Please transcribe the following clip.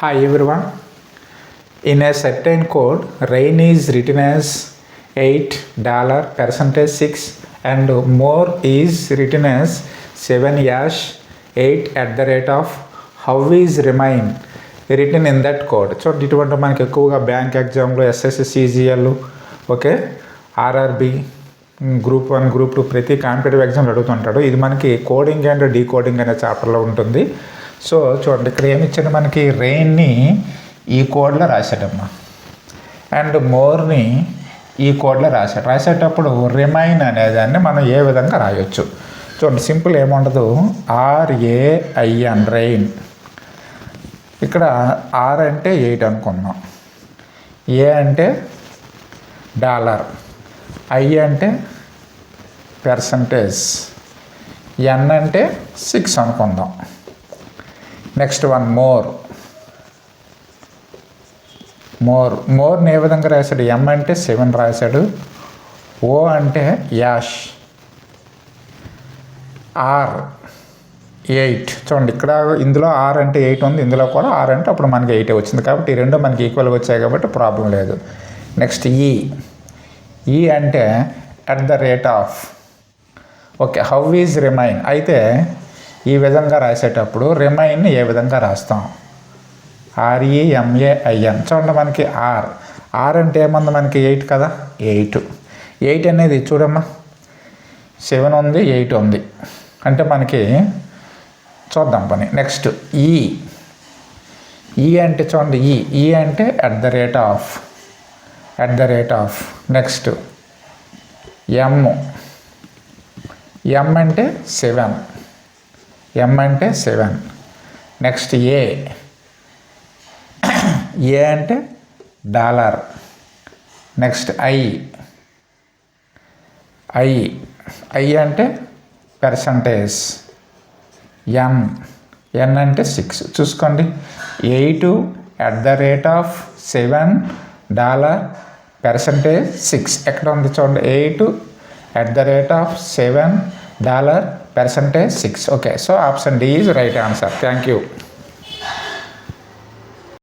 Hi everyone. In a certain code, rain is written as $8 percentage 6 and more is written as 7 yash 8 at the rate of how is remain written in that code. So ఇటువంటి మనకి ఎక్కువగా bank ఎగ్జామ్లో SSC CGL okay RRB group 1 group 2 ప్రతి competitive ఎగ్జామ్లు అడుగుతుంటాడు. ఇది మనకి coding and decoding అనే చాప్టర్లో ఉంటుంది. సో చూడండి ఇక్కడ ఏమి ఇచ్చాడు మనకి రెయిన్ని ఈ కోడ్లో రాశాడమ్మా అండ్ మోర్ని ఈ కోడ్లో రాసేటప్పుడు రిమైన్ అనేదాన్ని మనం ఏ విధంగా రాయొచ్చు చూడండి. సింపుల్ ఏముండదు, RAIN రెయిన్. ఇక్కడ R అంటే 8 అనుకున్నాం, A అంటే డాలర్, I అంటే పర్సంటేజ్, N అంటే 6 అనుకుందాం. నెక్స్ట్ వన్ మోర్ని ఏ విధంగా రాశాడు, M అంటే 7 రాశాడు, O అంటే యాష్, R 8. చూడండి ఇక్కడ ఇందులో R అంటే 8 ఉంది, ఇందులో కూడా R అంటే అప్పుడు మనకి 8 వచ్చింది కాబట్టి ఈ రెండు మనకి ఈక్వల్గా వచ్చాయి కాబట్టి ప్రాబ్లం లేదు. నెక్స్ట్ ఈ అంటే at the rate of. Okay, how is remain. అయితే ఈ విధంగా రాసేటప్పుడు రిమైన్ని ఏ విధంగా రాస్తాం, REMAIN. చూడండి మనకి R అంటే ఏముంది మనకి 8 కదా, 8 అనేది చూడమ్మా 7 ఉంది 8 ఉంది అంటే మనకి చూద్దాం పని. నెక్స్ట్ ఈ అంటే చూడండి ఈ అంటే at the rate of. Next M అంటే 7. నెక్స్ట్ ఏ అంటే డాలర్. నెక్స్ట్ ఐ అంటే పర్సంటేజ్, N అంటే 6. చూసుకోండి 8 at the rate of $7 percentage 6 ఎక్కడ ఉంది చూడండి, 8 at the rate of $7 percentage 6. Okay, so option D is right answer. Thank you.